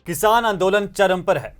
किसान आंदोलन चरम पर है।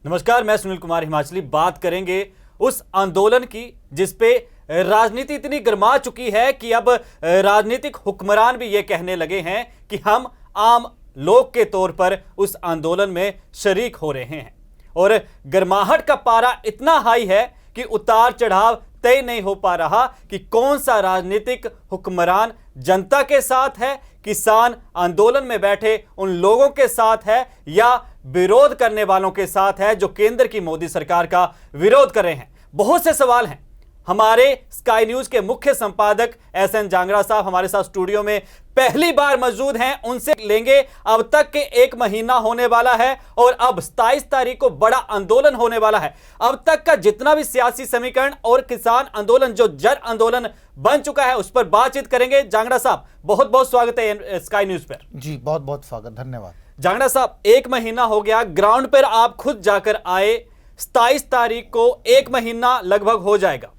नमस्कार, मैं सुनील कुमार हिमाचली। बात करेंगे उस आंदोलन की जिस पे राजनीति इतनी गर्मा चुकी है कि अब राजनीतिक हुक्मरान भी ये कहने लगे हैं कि हम आम लोग के तौर पर उस आंदोलन में शरीक हो रहे हैं। और गर्माहट का पारा इतना हाई है कि उतार चढ़ाव तय नहीं हो पा रहा कि कौन सा राजनीतिक हुक्मरान जनता के साथ है, किसान आंदोलन में बैठे उन लोगों के साथ है, या विरोध करने वालों के साथ है जो केंद्र की मोदी सरकार का विरोध कर रहे हैं। बहुत से सवाल हैं। हमारे स्काई न्यूज के मुख्य संपादक एसएन जांगड़ा साहब हमारे साथ स्टूडियो में पहली बार मौजूद हैं। उनसे लेंगे अब तक के 1 महीना होने वाला है और अब 27 तारीख को बड़ा आंदोलन होने वाला है। अब तक का जितना भी सियासी समीकरण और किसान आंदोलन जो जन आंदोलन बन चुका है उस पर बातचीत करेंगे। जांगड़ा साहब, बहुत बहुत स्वागत है स्काई न्यूज पर। जी बहुत बहुत स्वागत, धन्यवाद। जांगड़ा साहब, 1 महीना हो गया, ग्राउंड पर आप खुद जाकर आए। 27 तारीख को 1 महीना लगभग हो जाएगा।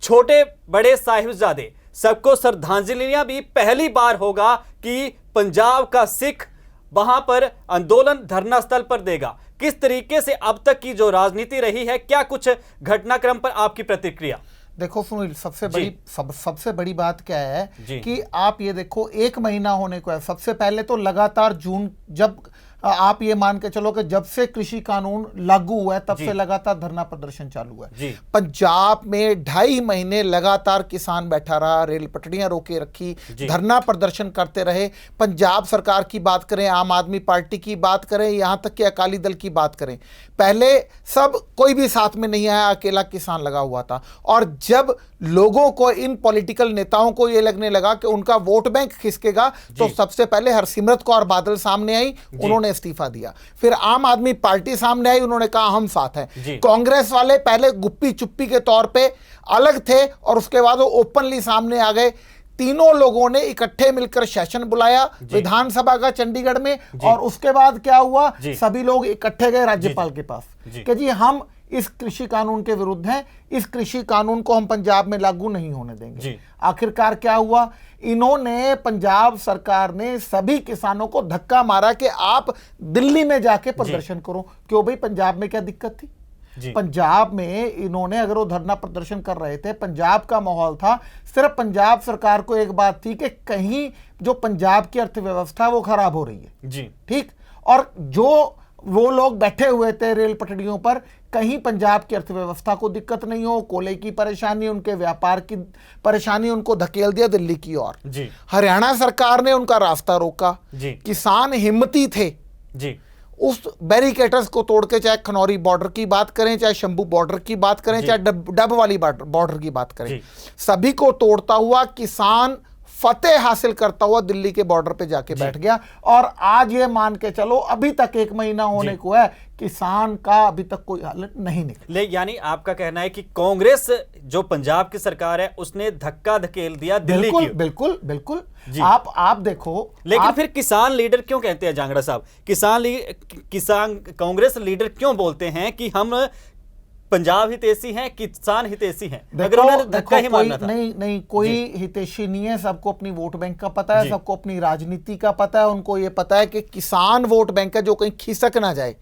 छोटे बड़े साहिबजादे सबको श्रद्धांजलियां भी पहली बार होगा कि पंजाब का सिख वहां पर आंदोलन धरना स्थल पर देगा। किस तरीके से अब तक की जो राजनीति रही है, क्या कुछ घटनाक्रम पर आपकी प्रतिक्रिया? देखो सुनील, सबसे बड़ी बात क्या है कि आप ये देखो 1 महीना होने को है। सबसे पहले तो लगातार जून, जब आप ये मान के चलो कि जब से कृषि कानून लागू हुआ है तब से लगातार धरना प्रदर्शन चालू हुआ है। पंजाब में 2.5 महीने लगातार किसान बैठा रहा, रेल पटड़ियां रोके रखी, धरना प्रदर्शन करते रहे। पंजाब सरकार की बात करें, आम आदमी पार्टी की बात करें, यहां तक कि अकाली दल की बात करें, पहले सब कोई भी साथ में नहीं आया, अकेला किसान लगा हुआ था। और जब लोगों को, इन पॉलिटिकल नेताओं को यह लगने लगा कि उनका वोट बैंक खिसकेगा, तो सबसे पहले हरसिमरत कौर बादल सामने आई, उन्होंने इस्तीफा दिया। फिर आम आदमी पार्टी सामने आई, उन्होंने कहा हम साथ हैं। कांग्रेस वाले पहले गुप्पी चुप्पी के तौर पे अलग थे और उसके बाद वो ओपनली सामने आ गए। तीनों लोगों ने इकट्ठे मिलकर सेशन बुलाया विधानसभा का चंडीगढ़ में, और उसके बाद क्या हुआ, सभी लोग इकट्ठे गए राज्यपाल के पास कि जी हम इस कृषि कानून के विरुद्ध हैं, इस कृषि कानून को हम पंजाब में लागू नहीं होने देंगे। आखिरकार क्या हुआ, इन्होंने, पंजाब सरकार ने सभी किसानों को धक्का मारा कि आप दिल्ली में जाके प्रदर्शन करो। क्यों भाई, पंजाब में क्या दिक्कत थी? पंजाब में इन्होंने, अगर वो धरना प्रदर्शन कर रहे थे, पंजाब का माहौल था, सिर्फ पंजाब सरकार को एक बात थी कि कहीं जो पंजाब की अर्थव्यवस्था वो खराब हो रही है, ठीक, और जो वो लोग बैठे हुए थे रेल पटड़ियों पर, कहीं पंजाब की अर्थव्यवस्था को दिक्कत नहीं हो, कोयले की परेशानी, उनके व्यापार की परेशानी, उनको धकेल दिया दिल्ली की ओर। हरियाणा सरकार ने उनका रास्ता रोका। किसान हिम्मती थे, उस बैरिकेड्स को तोड़ के, चाहे खनौरी बॉर्डर की बात करें, चाहे शंभू बॉर्डर की बात करें, चाहे डब वाली बॉर्डर की बात करें, सभी को तोड़ता हुआ किसान फतेह हासिल करता हुआ दिल्ली के बॉर्डर पे जाके बैठ गया। और आज ये मान के चलो, अभी तक 1 महीना होने को है, किसान का अभी तक कोई हालत नहीं निकली। यानी आपका कहना है कि कांग्रेस जो पंजाब की सरकार है उसने धक्का धकेल दिया दिल्ली की। बिल्कुल बिल्कुल। आप देखो, लेकिन फिर किसान लीडर क्यों कहते हैं जांगड़ा साहब, किसान कांग्रेस लीडर क्यों बोलते हैं कि हम पंजाब हितैषी हैं, किसान हितैषी हैं? अगर उन्होंने धक्का ही मारना था। नहीं, कोई हितैषी नहीं है। सबको अपनी वोट बैंक का पता है, सबको अपनी राजनीति का पता है। उनको ये पता है कि किसान वोट बैंक है जो कहीं खिसक ना जाए।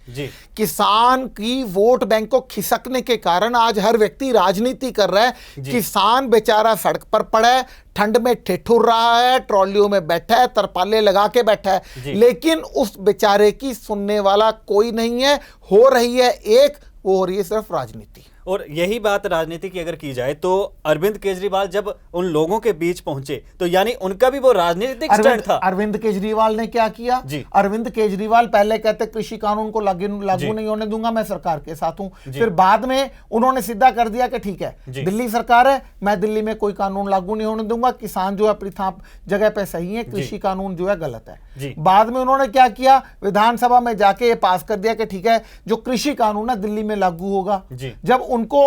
किसान की वोट बैंक को खिसकने के कारण आज हर व्यक्ति राजनीति कर रहा है। किसान बेचारा सड़क पर पड़ा है, ठंड में ठिठुर रहा है, ट्रॉलियों में बैठा है, तरपाले लगा के बैठा है, लेकिन उस बेचारे की सुनने वाला कोई नहीं है। हो रही है एक, वो हो रही है सिर्फ राजनीति। और यही बात राजनीति की अगर की जाए तो अरविंद केजरीवाल जब उन लोगों के बीच पहुंचे तो यानी उनका भी वो राजनीतिक स्टैंड था। अरविंद केजरीवाल ने क्या किया? अरविंद केजरीवाल पहले कहते कृषि कानून को लागू नहीं होने दूंगा, मैं सरकार के साथ हूं। फिर बाद में उन्होंने सीधा कर दिया कि ठीक है, दिल्ली सरकार है, मैं दिल्ली में कोई कानून लागू नहीं होने दूंगा, किसान जो है अपनी जगह पे सही है, कृषि कानून जो है गलत है। बाद में उन्होंने क्या किया, विधानसभा में जाके ये पास कर दिया कि ठीक है, जो कृषि कानून है दिल्ली में लागू होगा। जब उनको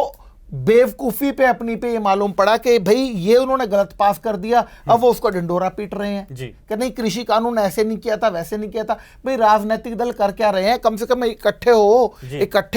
बेवकूफी पे अपनी पे ये मालूम पड़ा कि भाई ये उन्होंने गलत पास कर दिया, अब वो उसको ढिंडोरा पीट रहे हैं कि नहीं कृषि कानून ऐसे नहीं किया था, वैसे नहीं किया था। भाई राजनीतिक दल कर क्या रहे हैं? कम से कम इकट्ठे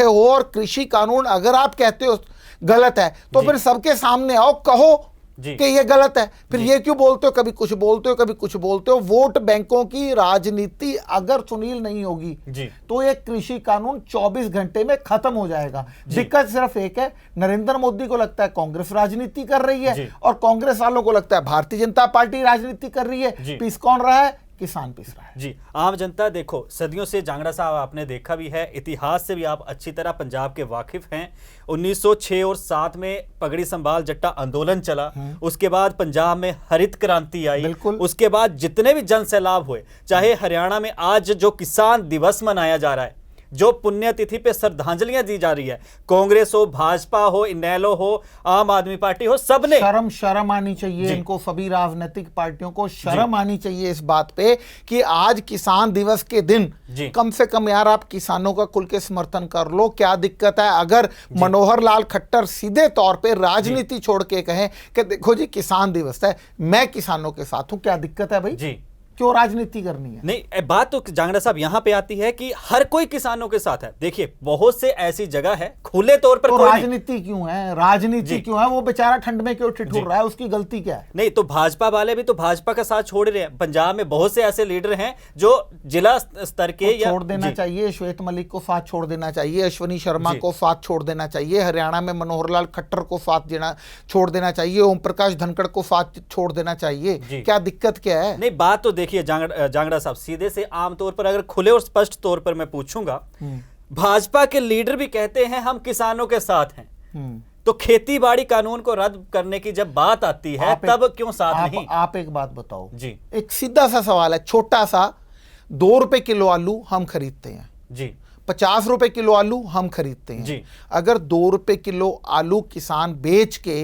हो और कृषि कानून अगर आप कहते हो गलत है तो फिर सबके सामने आओ, कहो जी। कि ये गलत है, फिर ये क्यों बोलते हो, कभी कुछ बोलते हो कभी कुछ बोलते हो। वोट बैंकों की राजनीति अगर सुनील नहीं होगी जी। तो ये कृषि कानून 24 घंटे में खत्म हो जाएगा। दिक्कत सिर्फ एक है, नरेंद्र मोदी को लगता है कांग्रेस राजनीति कर रही है और कांग्रेस वालों को लगता है भारतीय जनता पार्टी राजनीति कर रही है। पीस कौन रहा है? किसान पीस रहा है। जी, आम जनता देखो सदियों से, जांगड़ा साहब आपने देखा भी है, इतिहास से भी आप अच्छी तरह पंजाब के वाकिफ हैं। 1906 और 7 में पगड़ी संभाल जट्टा आंदोलन चला, उसके बाद पंजाब में हरित क्रांति आई, उसके बाद जितने भी जन सैलाब हुए, चाहे हरियाणा में आज जो किसान दिवस मनाया जा रहा है, जो पुण्यतिथि पे श्रद्धांजलियां दी जा रही है, कांग्रेस हो, भाजपा हो, इनेलो हो, आम आदमी पार्टी हो, सबने शर्म आनी चाहिए इनको, सभी राजनीतिक पार्टियों को शर्म आनी चाहिए इस बात पे कि आज किसान दिवस के दिन कम से कम यार आप किसानों का खुल के समर्थन कर लो। क्या दिक्कत है अगर मनोहर लाल खट्टर सीधे तौर पे राजनीति छोड़ के कहें कि देखो जी किसान दिवस है, मैं किसानों के साथ हूं, क्या दिक्कत है भाई? जी, क्यों राजनीति करनी है? नहीं, बात तो जांगड़ा साहब यहां पे आती है कि हर कोई किसानों के साथ है। देखिए बहुत से ऐसी जगह है खुले तौर पर, तो राजनीति क्यों है? राजनीति क्यों है? वो बेचारा ठंड में क्यों ठिठुर रहा है? उसकी गलती क्या है? नहीं तो भाजपा वाले भी तो भाजपा का साथ छोड़ रहे हैं। पंजाब में बहुत से ऐसे लीडर हैं जो जिला स्तर के छोड़ देना चाहिए। श्वेत मलिक को साथ छोड़ देना चाहिए, अश्विनी शर्मा को साथ छोड़ देना चाहिए, हरियाणा में मनोहर लाल खट्टर को साथ छोड़ देना चाहिए, ओम प्रकाश धनखड़ को साथ छोड़ देना चाहिए। क्या दिक्कत क्या है? नहीं, बात तो देखिए जांगड़ा साहब, सीधे से आमतौर पर अगर खुले और स्पष्ट तौर पर मैं पूछूंगा, भाजपा के लीडर भी कहते हैं हम किसानों के साथ हैं, तो खेती बाड़ी कानून को रद्द करने की जब बात आती है तब क्यों साथ नहीं? आप एक बात बताओ जी, एक सीधा सा सवाल है, छोटा सा, 2 रुपए किलो आलू हम खरीदते हैं जी, 50 रुपए किलो आलू हम खरीदते हैं जी। अगर 2 रुपए किलो आलू किसान बेच के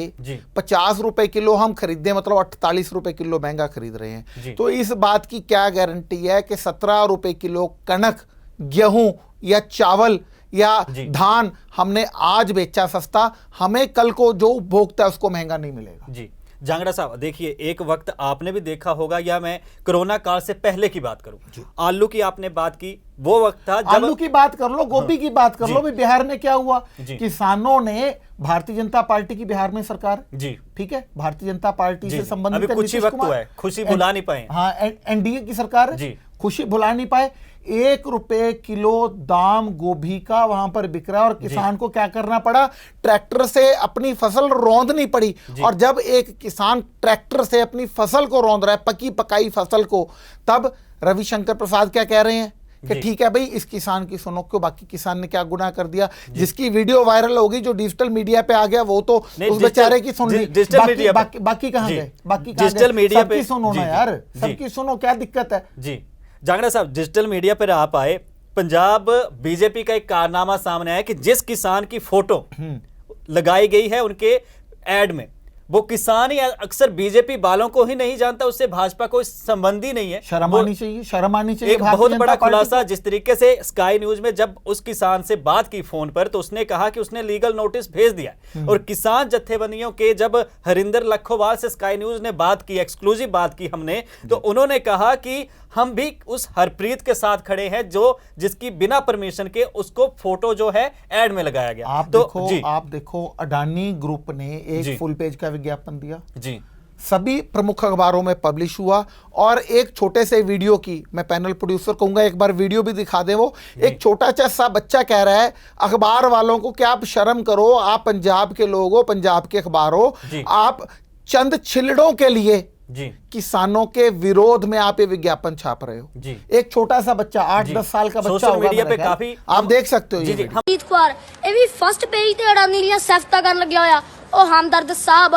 50 रुपए किलो हम खरीदे, मतलब 48 रुपए किलो महंगा खरीद रहे हैं, तो इस बात की क्या गारंटी है कि 17 रुपए किलो कणक, गेहूं या चावल या धान हमने आज बेचा सस्ता, हमें कल को जो उपभोक्ता है उसको महंगा नहीं मिलेगा? जी, जांगड़ा साहब देखिए, एक वक्त आपने भी देखा होगा, या मैं कोरोना काल से पहले की बात करूं, आलू की आपने बात की, वो वक्त था जब आलू की बात कर लो, गोभी की बात कर लो, भी बिहार में क्या हुआ? किसानों ने, भारतीय जनता पार्टी की बिहार में सरकार, जी ठीक है, भारतीय जनता पार्टी से संबंधित कुछ ही वक्त हुआ है, खुशी भुला नहीं पाए। हाँ, एनडीए की सरकार है, खुशी भुला नहीं पाए। 1 रुपए किलो दाम गोभी का वहां पर बिक रहा है और किसान को क्या करना पड़ा? ट्रैक्टर से अपनी फसल रौंदनी पड़ी। और जब एक किसान ट्रैक्टर से अपनी फसल को रौंद रहा है, पकी पकाई फसल को, तब रविशंकर प्रसाद क्या कह रहे हैं कि ठीक है भाई इस किसान की सुनो, क्यों? बाकी किसान ने क्या गुनाह कर दिया? जिसकी वीडियो वायरल होगी, जो डिजिटल मीडिया पे आ गया, वो तो उस बेचारे की सुन ली, बाकी कहां गए? बाकी डिजिटल मीडिया पे सुनो ना यार, सबकी सुनो, क्या दिक्कत है? जी, जांगड़ा साहब डिजिटल मीडिया पर आप आए, पंजाब बीजेपी का एक कारनामा सामने आया कि जिस किसान की फोटो लगाई गई है उनके एड में, वो किसान ही अक्सर बीजेपी वालों को ही नहीं जानता, उससे भाजपा कोई संबंध ही नहीं है। शर्म आनी चाहिए, शर्म आनी चाहिए। एक बहुत बड़ा खुलासा जिस तरीके से स्काई न्यूज में जब उस किसान से बात की फोन पर, तो उसने कहा कि उसने लीगल नोटिस भेज दिया। और किसान जत्थेबंदियों के जब हरिंदर लखोवाल से स्काई न्यूज ने बात की, एक्सक्लूसिव बात की हमने, तो उन्होंने कहा कि हम भी उस हरप्रीत के साथ खड़े हैं जो जिसकी बिना परमिशन के उसको फोटो जो है एड में लगाया गया। आप देखो अडानी ग्रुप ने एक फुल पेज का विज्ञापन दिया जी, सभी प्रमुख अखबारों में पब्लिश हुआ, और एक छोटे से वीडियो की मैं पैनल प्रोड्यूसर कहूंगा एक बार वीडियो भी दिखा दे। वो एक छोटा सा बच्चा कह रहा है अखबार वालों को कि आप शर्म करो, आप पंजाब के लोग हो, पंजाब के अखबार हो, आप चंद छिल्ड़ों के लिए किसानों के विरोध में आप ये विज्ञापन छाप रहे हो। एक छोटा सा बच्चा, 8-10 साल का बच्चा होगा, मीडिया पे काफी आप देख सकते हो। जीत कुमार ਇਹ ਵੀ ਫਸਟ ਪੇਜ ਤੇ ਅਡਾਨੀ ਦੀਆਂ ਸਿਫਤਾਂ ਕਰਨ ਲੱਗਿਆ ਹੋਇਆ। ਉਹ ਹਮਦਰਦ ਸਾਹਿਬ,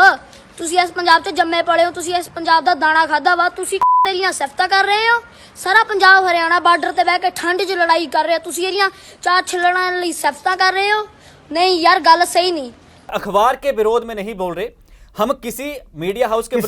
ਤੁਸੀਂ ਇਸ ਪੰਜਾਬ 'ਚ ਜੰਮੇ ਪਲੇ ਹੋ, ਤੁਸੀਂ ਇਸ ਪੰਜਾਬ ਦਾ ਦਾਣਾ ਖਾਦਾ ਵਾ, ਤੁਸੀਂ ਦੀਆਂ ਸਿਫਤਾਂ ਕਰ ਰਹੇ ਹੋ। ਸਾਰਾ ਪੰਜਾਬ ਹਰਿਆਣਾ ਬਾਰਡਰ ਤੇ ਬਹਿ ਕੇ ਠੰਡ 'ਚ ਲੜਾਈ ਕਰ ਰਿਹਾ, ਤੁਸੀਂ ਇਹਦੀਆਂ 4 ਛਿੱਲੜਾਂ ਲਈ ਸਿਫਤਾਂ ਕਰ ਰਹੇ ਹੋ। नहीं यार, गल सही नहीं। अखबार के विरोध में नहीं बोल रहे हम, किसी मीडिया हाउस के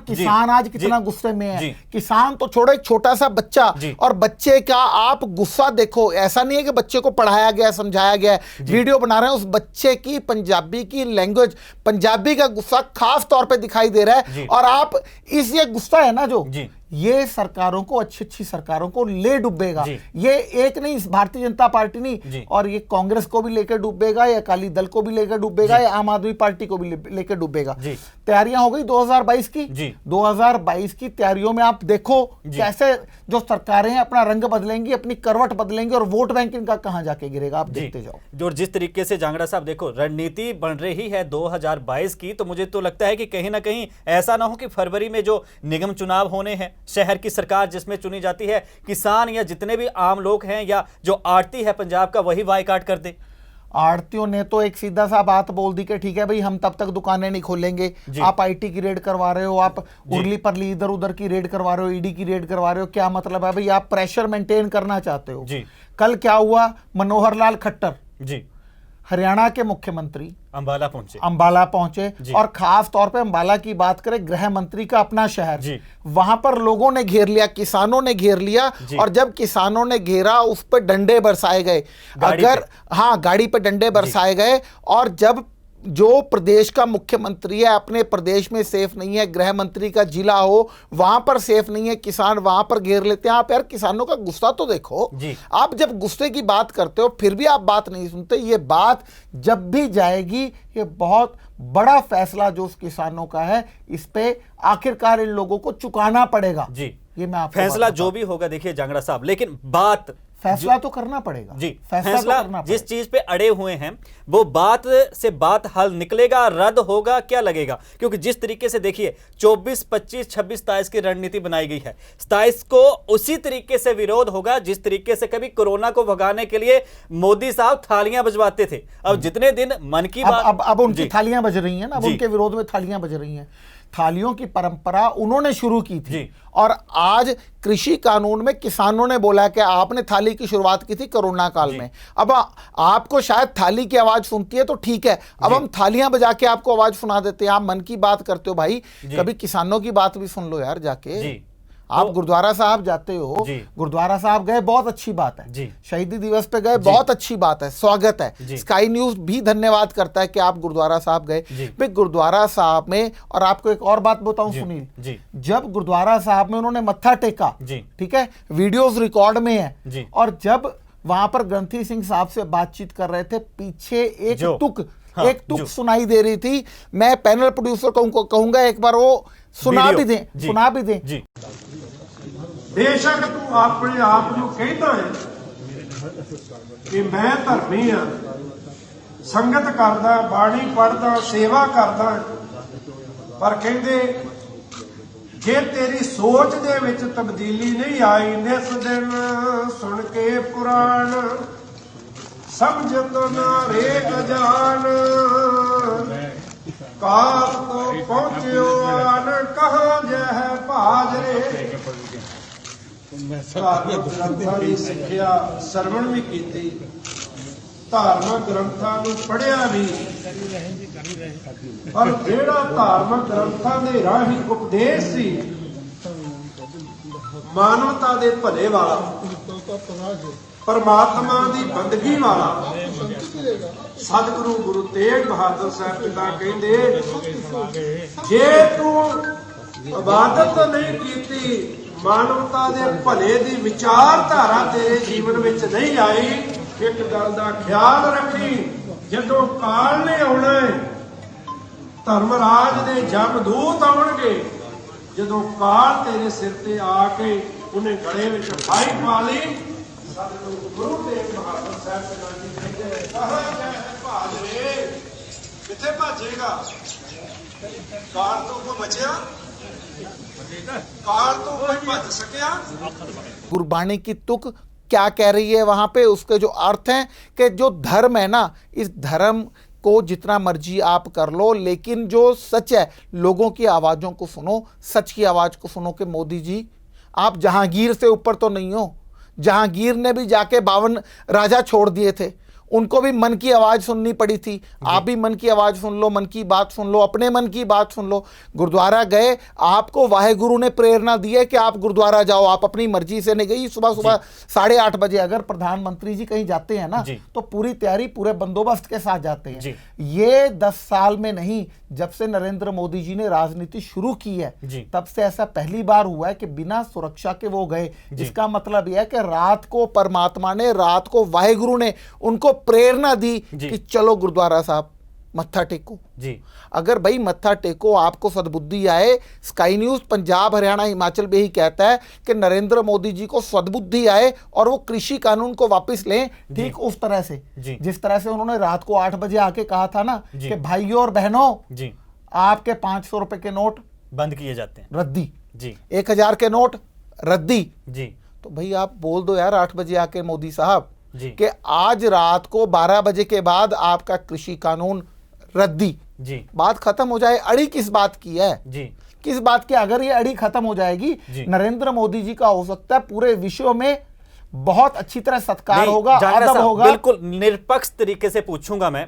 किसान आज कितना गुस्से में है। किसान तो छोड़ो, एक छोटा सा बच्चा, और बच्चे का आप गुस्सा देखो, ऐसा नहीं है कि बच्चे को पढ़ाया गया, समझाया गया, वीडियो बना रहे हैं, उस बच्चे की पंजाबी की लैंग्वेज, पंजाबी का गुस्सा खास तौर पे दिखाई दे रहा है। और आप इस ये गुस्सा है ना जो ये सरकारों को, अच्छी अच्छी सरकारों को ले डूबेगा। ये एक नहीं, भारतीय जनता पार्टी नहीं, और ये कांग्रेस को भी लेकर डूबेगा, या अकाली दल को भी लेकर डूबेगा, या आम आदमी पार्टी को भी लेकर डूबेगा। तैयारियां हो गई 2022 की। 2022 की तैयारियों में आप देखो कैसे जो सरकारें हैं अपना रंग बदलेंगी, अपनी करवट बदलेंगी, और वोट बैंक इनका कहां जाके गिरेगा आप देखते जाओ। जो जिस तरीके से जांगड़ा साहब देखो रणनीति बन रही है 2022 की, तो मुझे तो लगता है कि कहीं ना कहीं ऐसा ना हो कि फरवरी में जो निगम चुनाव होने हैं, शहर की सरकार जिसमें चुनी जाती है, किसान या जितने भी आम लोग हैं या जो आड़ती है पंजाब का, वही बायकॉट कर दे। आड़तियों ने तो एक सीधा सा बात बोल दी कि ठीक है भाई, हम तब तक दुकानें नहीं खोलेंगे। आप आईटी की रेड करवा रहे हो, आप उर्ली परली इधर उधर की रेड करवा रहे हो, ईडी की रेड करवा रहे हो, क्या मतलब है भाई? आप प्रेशर मेंटेन करना चाहते हो। कल क्या हुआ? मनोहर लाल खट्टर हरियाणा के मुख्यमंत्री अंबाला पहुंचे और खास तौर पे अंबाला की बात करें, गृह मंत्री का अपना शहर, वहां पर लोगों ने घेर लिया, किसानों ने घेर लिया, और जब किसानों ने घेरा उस पर डंडे बरसाए गए। अगर गाड़ी पे डंडे बरसाए गए, और जब जो प्रदेश का मुख्यमंत्री है अपने प्रदेश में सेफ नहीं है, गृह मंत्री का जिला हो वहां पर सेफ नहीं है, किसान वहां पर घेर लेते हैं। आप यार किसानों का गुस्सा तो देखो। आप जब गुस्से की बात करते हो फिर भी आप बात नहीं सुनते। ये बात जब भी जाएगी, ये बहुत बड़ा फैसला जो उस किसानों का है, इस पे आखिरकार इन लोगों को चुकाना पड़ेगा। ये मैं आपको फैसला जो भी होगा देखिए जांगड़ा साहब, लेकिन बात फैसला तो करना पड़ेगा। फैसला तो करना जिस चीज पे अड़े हुए हैं वो बात से बात हल निकलेगा, रद्द होगा, क्या लगेगा? क्योंकि जिस तरीके से देखिए 24, 25, 26, 27 की रणनीति बनाई गई है, 27 को उसी तरीके से विरोध होगा जिस तरीके से कभी कोरोना को भगाने के लिए मोदी साहब थालियां बजवाते थे। अब जितने दिन मन की बात, अब उनकी थालियां बज रही हैं ना, अब उनके विरोध में थालियां बज रही हैं। थालियों की परंपरा उन्होंने शुरू की थी, और आज कृषि कानून में किसानों ने बोला कि आपने थाली की शुरुआत की थी कोरोना काल में। अब आपको शायद थाली की आवाज सुनती है तो ठीक है, अब हम थालियां बजा के आपको आवाज सुना देते हैं। आप मन की बात करते हो भाई, कभी किसानों की बात भी सुन लो यार जाके। आप गुरुद्वारा साहब जाते हो, गुरुद्वारा साहब गए, बहुत अच्छी बात है। शहीदी दिवस पे गए, बहुत अच्छी बात है, स्वागत है। स्काई न्यूज भी धन्यवाद करता है कि आप गुरुद्वारा साहब गए। भाई गुरुद्वारा साहब में, और आपको एक और बात बताऊं सुनील, जब गुरुद्वारा साहब में उन्होंने मत्था टेका, ठीक है, वीडियोस रिकॉर्ड में है, और जब वहां पर ग्रंथी सिंह साहब से बातचीत कर रहे थे, पीछे एक तुक सुनाई दे रही थी। मैं पैनल प्रोड्यूसर को कहूंगा एक बार वो सुना भी दें। बेशक तू अपने आप को कहता है कि मैं धर्मी हाँ, संगत करदा, बाणी पढ़दा, सेवा करदा, पर कहते जे तेरी सोच दे विच तब्दीली नहीं आई, निस दिन सुन के पुराण समझ तो ना रे अजान, काल तो पहुंचो आन कहां जह भाजरे। धार्मिक ग्रंथां ਦੀ ਸਿੱਖਿਆ ਸਰਵਣ ਵੀ ਕੀਤੀ, ਧਾਰਮਿਕ ਗ੍ਰੰਥਾਂ ਨੂੰ ਪੜ੍ਹਿਆ ਵੀ, ਪਰ ਜਿਹੜਾ ਧਾਰਮਿਕ ਗ੍ਰੰਥਾਂ ਦੇ ਰਾਹੀਂ ਉਪਦੇਸ਼ ਸੀ ਮਾਨਵਤਾ ਦੇ ਭਲੇ ਵਾਲਾ, परमात्मा की बंदगी वाला, सतगुरु गुरु तेग बहादुर साहब पिता कहते जे तू इबादत नहीं की, मानवता के भले की विचारधारा तेरे जीवन में नहीं आई, एक गल का ख्याल रखी, जदों काल ने आना है, धर्मराज के जमदूत आउणगे, जदों काल तेरे सिर ते आके उन्हें गले में फाई पा ली, गुरु तेग बहादुर साहब कहाँ जय भाजरे, किथे भाजेगा? कार तो कोई बचिया, कार तो कोई भज सकिया। गुरबाणी की तुक क्या कह रही है वहां पे, उसके जो अर्थ हैं कि जो धर्म है ना, इस धर्म को जितना मर्जी आप कर लो, लेकिन जो सच है लोगों की आवाजों को सुनो, सच की आवाज को सुनो। कि मोदी जी आप जहांगीर से ऊपर तो नहीं हो। जहांगीर ने भी जाके 52 राजा छोड़ दिए थे, उनको भी मन की आवाज सुननी पड़ी थी। आप भी मन की आवाज सुन लो, मन की बात सुन लो, अपने मन की बात सुन लो। गुरुद्वारा गए, आपको वाहेगुरु ने प्रेरणा दी है कि आप गुरुद्वारा जाओ, आप अपनी मर्जी से नहीं गई। सुबह सुबह 8:30 बजे अगर प्रधानमंत्री जी कहीं जाते हैं ना तो पूरी तैयारी, पूरे बंदोबस्त के साथ जाते हैं। ये 10 साल में नहीं, जब से नरेंद्र मोदी जी ने राजनीति शुरू की है तब से ऐसा पहली बार हुआ है कि बिना सुरक्षा के वो गए। इसका मतलब यह है कि रात को परमात्मा ने, रात को वाहेगुरु ने उनको प्रेरणा दी कि चलो गुरुद्वारा साहब मत्था टेको जी। अगर भाई मत्था टेको, आपको सद्बुद्धि आए। स्काई न्यूज पंजाब, हरियाणा, हिमाचल भी यही कहता है कि नरेंद्र मोदी जी को सद्बुद्धि आए और वो कृषि कानून को वापस लें, ठीक उस तरह से जिस तरह से उन्होंने रात को 8 बजे आके कहा था ना कि भाइयों और बहनों आपके 500 रुपए के नोट बंद किए जाते हैं, रद्दी जी, 1000 के नोट रद्दी जी। तो भाई आप बोल दो यार 8 बजे आके मोदी साहब कि आज रात को 12 बजे के बाद आपका कृषि कानून रद्दी जी, बात खत्म हो जाए। अड़ी किस बात की है जी, किस बात की? अगर ये अड़ी खत्म हो जाएगी, नरेंद्र मोदी जी का हो सकता है पूरे विश्व में बहुत अच्छी तरह सत्कार होगा, अदब होगा। बिल्कुल निष्पक्ष तरीके से पूछूंगा मैं,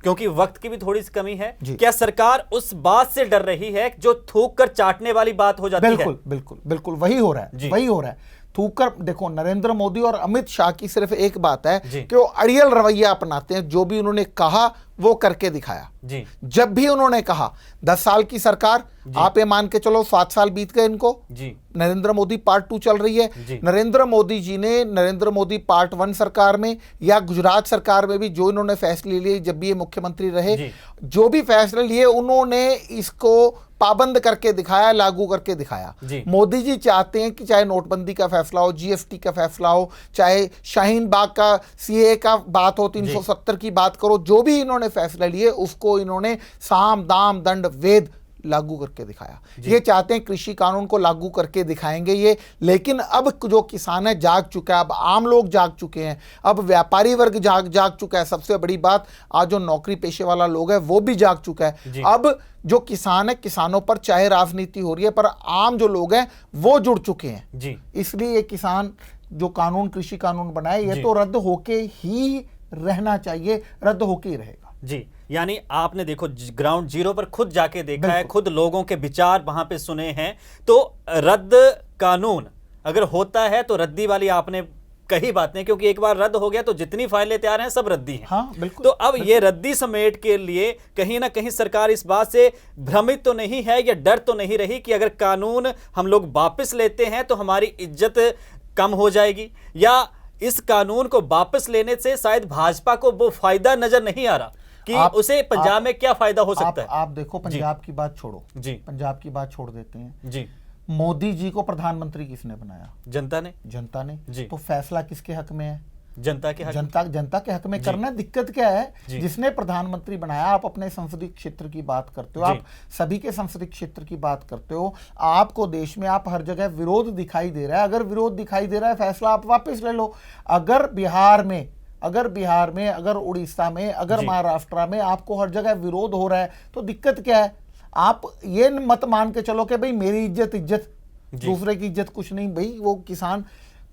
क्योंकि वक्त की भी थोड़ी सी कमी है। क्या सरकार उस बात से डर रही है जो थूक कर चाटने वाली बात हो जाती है? बिल्कुल बिल्कुल बिल्कुल वही हो रहा है, वही हो रहा है। थूक कर देखो, नरेंद्र मोदी और अमित शाह की सिर्फ एक बात है कि वो अड़ियल रवैया अपनाते हैं। जो भी उन्होंने कहा वो करके दिखाया जी। जब भी उन्होंने कहा 10 साल की सरकार, आप ये मान के चलो 7 साल बीत गए इनको जी। नरेंद्र मोदी पार्ट 2 चल रही है। नरेंद्र मोदी जी ने नरेंद्र मोदी पार्ट 1 सरकार में या गुजरात सरकार में भी जो इन्होंने फैसले लिए, जब भी ये मुख्यमंत्री रहे, जो भी फैसले लिए उन्होंने इसको पाबंद करके दिखाया, लागू करके दिखाया। मोदी जी चाहते हैं कि चाहे नोटबंदी का फैसला हो, जीएसटी का फैसला हो, चाहे शाहीन बाग का सीए का बात हो, 370 की बात करो, जो भी इन्होंने फैसला लिए उसको इन्होंने साम दाम दंड वेद लागू करके दिखाया। ये चाहते हैं कृषि कानून को लागू करके दिखाएंगे ये। लेकिन अब जो किसान है जाग चुका है, अब आम लोग जाग चुके हैं, अब व्यापारी वर्ग जाग चुका है। सबसे बड़ी बात, आज जो नौकरी पेशे वाला लोग है वो भी जाग चुका है। अब जो किसान है, किसानों पर चाहे राजनीति हो रही है पर आम जो लोग हैं वो जुड़ चुके हैं जी। इसलिए ये किसान जो कानून, कृषि कानून बनाए, ये तो रद्द होके ही रहना चाहिए, रद्द होके ही रहेगा जी। यानी आपने देखो ग्राउंड जीरो पर खुद जाके देखा है, खुद लोगों के विचार वहां पे सुने हैं। तो रद्द कानून अगर होता है तो रद्दी वाली आपने कही बातें, क्योंकि एक बार रद्द हो गया तो जितनी फाइलें तैयार हैं सब रद्दी हैं। हाँ, बिल्कुल। तो अब ये रद्दी समेट के लिए कहीं ना कहीं सरकार इस बात से भ्रमित तो नहीं है या डर तो नहीं रही कि अगर कानून हम लोग वापस लेते हैं तो हमारी इज्जत कम हो जाएगी, या इस कानून को वापस लेने से शायद भाजपा को वो फायदा नजर नहीं आ रहा कि उसे पंजाब में क्या फायदा हो सकता है? आप देखो, पंजाब की बात छोड़ो जी, पंजाब की बात छोड़ देते हैं जी। मोदी जी को प्रधानमंत्री किसने बनाया? जनता ने। जनता ने जी। तो फैसला किसके हक में है? जनता के हक। जनता के हक में करना। दिक्कत क्या है, जिसने प्रधानमंत्री बनाया, आप अपने संसदीय क्षेत्र की बात करते हो, आप सभी के संसदीय क्षेत्र की बात करते हो, आपको देश में आप हर जगह विरोध दिखाई दे रहा है। अगर विरोध दिखाई दे रहा है, फैसला आप वापस ले लो। अगर बिहार में, अगर उड़ीसा में, अगर महाराष्ट्र में आपको हर जगह विरोध हो रहा है तो दिक्कत क्या है? आप ये मत मान के चलो कि भाई मेरी इज्जत, दूसरे की इज्जत कुछ नहीं। भाई वो किसान,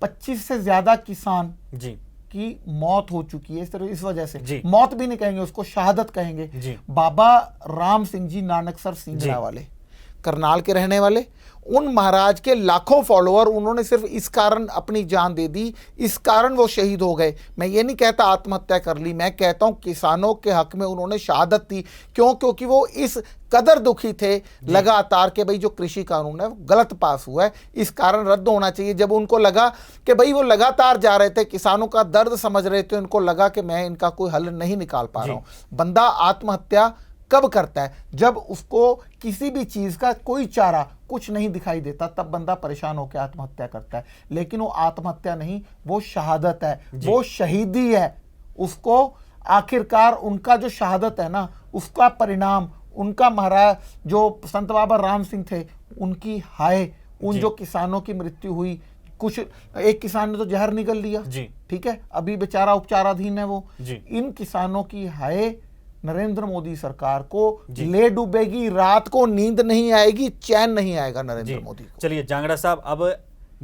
25 से ज्यादा किसान जी की मौत हो चुकी है इस वजह से। मौत भी नहीं कहेंगे उसको, शहादत कहेंगे। बाबा राम सिंह जी नानकसर सिंगड़ा वाले, करनाल के रहने वाले, उन महाराज के लाखों फॉलोअर, उन्होंने सिर्फ इस कारण अपनी जान दे दी, इस कारण वो शहीद हो गए। मैं ये नहीं कहता आत्महत्या कर ली, मैं कहता हूं किसानों के हक में उन्होंने शहादत दी। क्यों? क्योंकि वो इस कदर दुखी थे लगातार कि भाई जो कृषि कानून है वो गलत पास हुआ है, इस कारण रद्द होना चाहिए। जब उनको लगा कि भाई वो लगातार जा रहे थे, किसानों का दर्द समझ रहे थे, उनको लगा कि मैं इनका कोई हल नहीं निकाल पा रहा हूं। बंदा आत्महत्या कब करता है? जब उसको किसी भी चीज का कोई चारा कुछ नहीं दिखाई देता, तब बंदा परेशान होकर आत्महत्या करता है। लेकिन वो आत्महत्या नहीं, वो शहादत है, वो शहीदी है। उसको आखिरकार उनका जो शहादत है ना, उसका परिणाम, उनका महाराज जो संत बाबा राम सिंह थे, उनकी हाय, उन जो किसानों की मृत्यु हुई, कुछ एक किसान ने तो जहर निगल लिया, ठीक है, अभी बेचारा उपचाराधीन है वो। इन किसानों की हाय नरेंद्र मोदी सरकार को ले डूबेगी, रात को नींद नहीं आएगी, चैन नहीं आएगा नरेंद्र मोदी को। चलिए जांगड़ा साहब, अब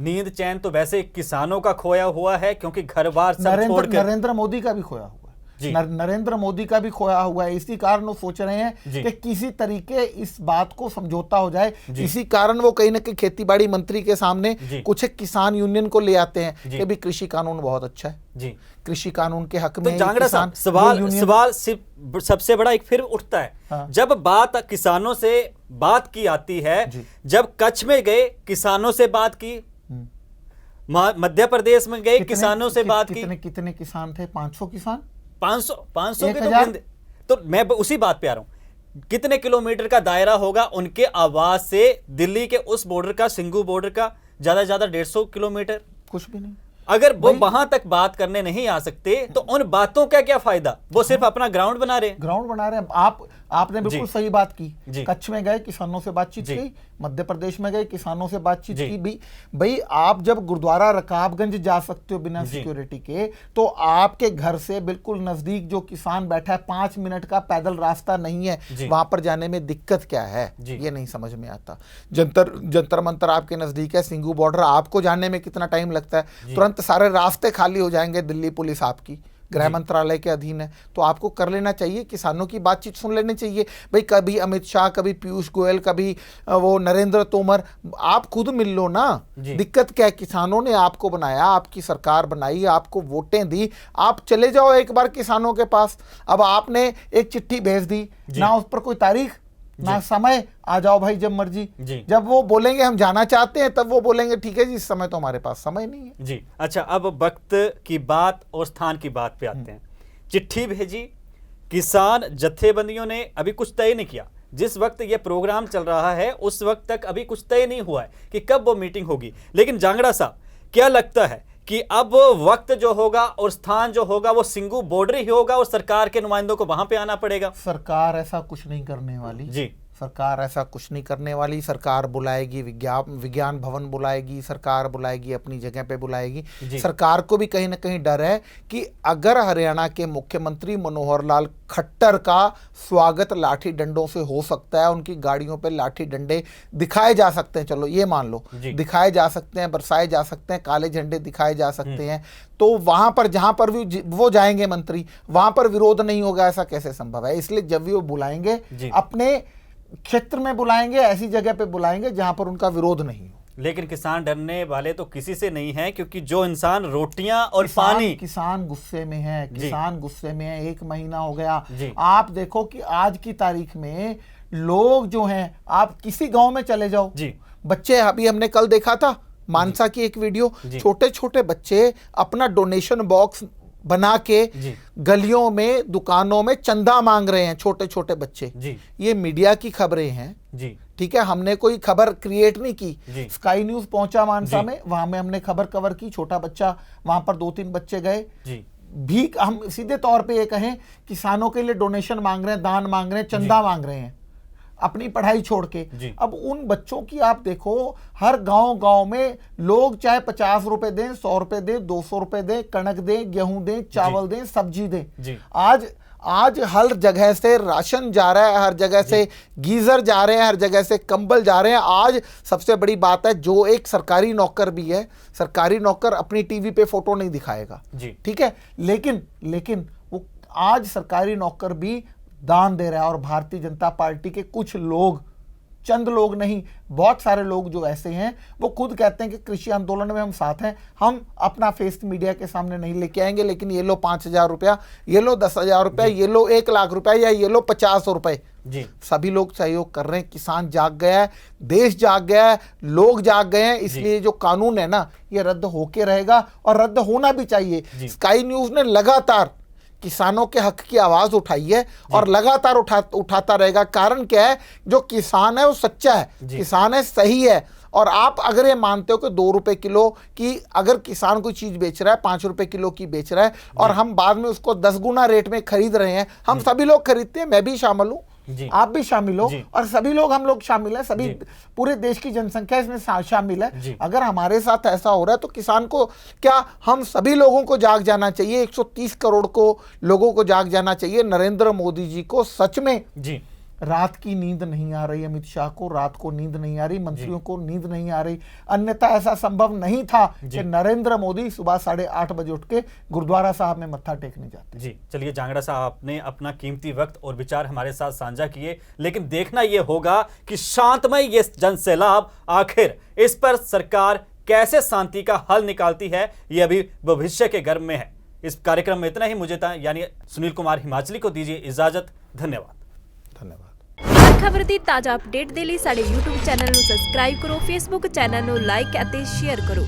नींद चैन तो वैसे किसानों का खोया हुआ है, क्योंकि घर बार सब छोड़ के नरेंद्र मोदी का भी खोया हुआ है। जी। नरेंद्र मोदी का भी खोया हुआ है। इसी कारण वो सोच रहे हैं कि किसी तरीके इस बात को समझौता हो जाए। इसी कारण वो कहीं ना कहीं खेतीबाड़ी मंत्री के सामने कुछ एक किसान यूनियन को ले आते हैं कि भी कृषि कानून बहुत अच्छा है जी, कृषि कानून के हक में। तो जांगड़ा साहब, सवाल सिर्फ सबसे बड़ा एक फिर उठता है, जब बात किसानों से बात की आती है, जब कच्छ में गए किसानों से बात की, मध्य प्रदेश में गए किसानों से बात की, कितने किसान थे? 500 किसान, 500 के तो मैं उसी बात पे आ रहा हूं। कितने किलोमीटर का दायरा होगा उनके आवास से दिल्ली के उस बॉर्डर का, सिंघू बॉर्डर का? ज्यादा 150 किलोमीटर, कुछ भी नहीं। अगर वो वहां तक बात करने नहीं आ सकते तो उन बातों का क्या फायदा? वो सिर्फ अपना ग्राउंड बना रहे हैं। आपने बिल्कुल सही बात की। कच्छ में गए किसानों से बातचीत की, मध्य प्रदेश में गए किसानों से बातचीत की। भी भाई आप जब गुरुद्वारा रकाबगंज जा सकते हो बिना सिक्योरिटी के, तो आपके घर से बिल्कुल नजदीक जो किसान बैठा है 5 मिनट का पैदल रास्ता नहीं है, वहां पर जाने में दिक्कत क्या है? ये नहीं समझ में आता। जंतर मंतर आपके नजदीक है, सिंघू बॉर्डर आपको जाने में कितना टाइम लगता है? तुरंत सारे रास्ते खाली हो जाएंगे। दिल्ली पुलिस आपकी गृह मंत्रालय के अधीन है, तो आपको कर लेना चाहिए, किसानों की बातचीत सुन लेनी चाहिए। भाई कभी अमित शाह, कभी पीयूष गोयल, कभी वो नरेंद्र तोमर, आप खुद मिल लो ना। दिक्कत क्या है? किसानों ने आपको बनाया, आपकी सरकार बनाई, आपको वोटें दी, आप चले जाओ एक बार किसानों के पास। अब आपने एक चिट्ठी भेज दी, ना उस पर कोई तारीख ना समय, आ जाओ भाई जब मर्जी। जब वो बोलेंगे हम जाना चाहते हैं, तब वो बोलेंगे ठीक है जी, इस समय तो हमारे पास समय नहीं है जी। अच्छा, अब वक्त की बात और स्थान की बात पे आते हैं। चिट्ठी भेजी, किसान जत्थेबंदियों ने अभी कुछ तय नहीं किया। जिस वक्त ये प्रोग्राम चल रहा है उस वक्त तक अभी कुछ तय नहीं हुआ है कि कब वो मीटिंग होगी। लेकिन जांगड़ा साहब, क्या लगता है कि अब वक्त जो होगा और स्थान जो होगा वो सिंघू बॉर्डर ही होगा और सरकार के नुमाइंदों को वहां पे आना पड़ेगा? सरकार ऐसा कुछ नहीं करने वाली जी। सरकार ऐसा कुछ नहीं करने वाली। सरकार बुलाएगी, विज्ञान भवन बुलाएगी, सरकार बुलाएगी, अपनी जगह पे बुलाएगी। सरकार को भी कहीं ना कहीं डर है कि अगर हरियाणा के मुख्यमंत्री मनोहर लाल खट्टर का स्वागत लाठी डंडों से हो सकता है, उनकी गाड़ियों पे लाठी डंडे दिखाए जा सकते हैं, चलो ये मान लो दिखाए जा सकते हैं, बरसाए जा सकते हैं, काले झंडे दिखाए जा सकते हैं, तो वहां पर जहां पर भी वो जाएंगे मंत्री, वहां पर विरोध नहीं होगा, ऐसा कैसे संभव है? इसलिए जब भी वो बुलाएंगे अपने क्षेत्र में बुलाएंगे, ऐसी जगह पे बुलाएंगे जहां पर उनका विरोध नहीं हो। लेकिन किसान डरने वाले तो किसी से नहीं है, क्योंकि जो इंसान रोटियां और पानी, किसान गुस्से में है, किसान गुस्से में है। 1 महीना हो गया। आप देखो कि आज की तारीख में लोग जो हैं, आप किसी गांव में चले जाओ, बच्चे, अभी हमने कल देखा था मानसा की एक वीडियो, छोटे छोटे बच्चे अपना डोनेशन बॉक्स बना के गलियों में, दुकानों में चंदा मांग रहे हैं, छोटे छोटे बच्चे। ये मीडिया की खबरें हैं जी, ठीक है, हमने कोई खबर क्रिएट नहीं की। स्काई न्यूज पहुंचा मानसा में, वहां में हमने खबर कवर की। छोटा बच्चा, वहां पर 2-3 बच्चे गए, भीख, हम सीधे तौर पे ये कहें, किसानों के लिए डोनेशन मांग रहे हैं, दान मांग रहे हैं, चंदा मांग रहे हैं, अपनी पढ़ाई छोड़ के। अब उन बच्चों की आप देखो, हर गांव में लोग चाहे 50 रुपए दें, 100 रुपए दें, 200 रुपए दें, कणक दें, गेहूं दें, चावल दें, सब्जी दें। आज हर जगह से राशन जा रहा है, हर जगह से गीजर जा रहे हैं, हर जगह से कंबल जा रहे हैं। आज सबसे बड़ी बात है, जो एक सरकारी नौकर भी है, सरकारी नौकर अपनी टीवी पे फोटो नहीं दिखाएगा, ठीक है, लेकिन वो आज सरकारी नौकर भी दान दे रहा है। और भारतीय जनता पार्टी के कुछ लोग, चंद लोग नहीं, बहुत सारे लोग जो ऐसे हैं, वो खुद कहते हैं कि कृषि आंदोलन में हम साथ हैं, हम अपना फेस मीडिया के सामने नहीं लेके आएंगे, लेकिन ये लो 5,000 रुपया, ये लो 10,000 रुपया, ये लो 1 लाख रुपया, या ये लो 50 रुपए, सभी लोग सहयोग कर रहे हैं। किसान जाग गया है, देश जाग गया है, लोग जाग गए हैं। इसलिए जो कानून है ना, ये रद्द होके रहेगा और रद्द होना भी चाहिए। स्काई न्यूज ने लगातार किसानों के हक की आवाज उठाई है और लगातार उठाता रहेगा। कारण क्या है? जो किसान है वो सच्चा है, किसान है, सही है। और आप अगर ये मानते हो कि 2 रुपए किलो की, अगर किसान कोई चीज बेच रहा है, 5 रुपए किलो की बेच रहा है, और हम बाद में उसको 10 गुना रेट में खरीद रहे हैं, हम सभी लोग खरीदते हैं, मैं भी शामिल हूं, आप भी शामिल हो, और सभी लोग, हम लोग शामिल हैं, सभी पूरे देश की जनसंख्या इसमें शामिल है। अगर हमारे साथ ऐसा हो रहा है तो किसान को क्या, हम सभी लोगों को जाग जाना चाहिए, 130 करोड़ को लोगों को जाग जाना चाहिए। नरेंद्र मोदी जी को सच में रात की नींद नहीं आ रही, अमित शाह को रात को नींद नहीं आ रही, मंत्रियों को नींद नहीं आ रही। अन्यथा ऐसा संभव नहीं था कि नरेंद्र मोदी सुबह 8:30 बजे उठ के गुरुद्वारा साहब में मत्था टेकने जाते। जी चलिए जांगड़ा साहब, आपने अपना कीमती वक्त और विचार हमारे साथ साझा किए, लेकिन देखना यह होगा कि शांतमय ये जन सैलाब आखिर इस पर सरकार कैसे शांति का हल निकालती है, यह अभी भविष्य के गर्भ में है। इस कार्यक्रम में इतना ही। मुझे यानी सुनील कुमार हिमाचली को दीजिए इजाजत। धन्यवाद। खबर ਦੀ ਤਾਜ਼ਾ ਅਪਡੇਟ ਦੇ ਲਈ ਸਾਡੇ YouTube ਚੈਨਲ ਨੂੰ ਸਬਸਕ੍ਰਾਈਬ ਕਰੋ, Facebook ਚੈਨਲ ਨੂੰ ਲਾਈਕ ਅਤੇ ਸ਼ੇਅਰ ਕਰੋ।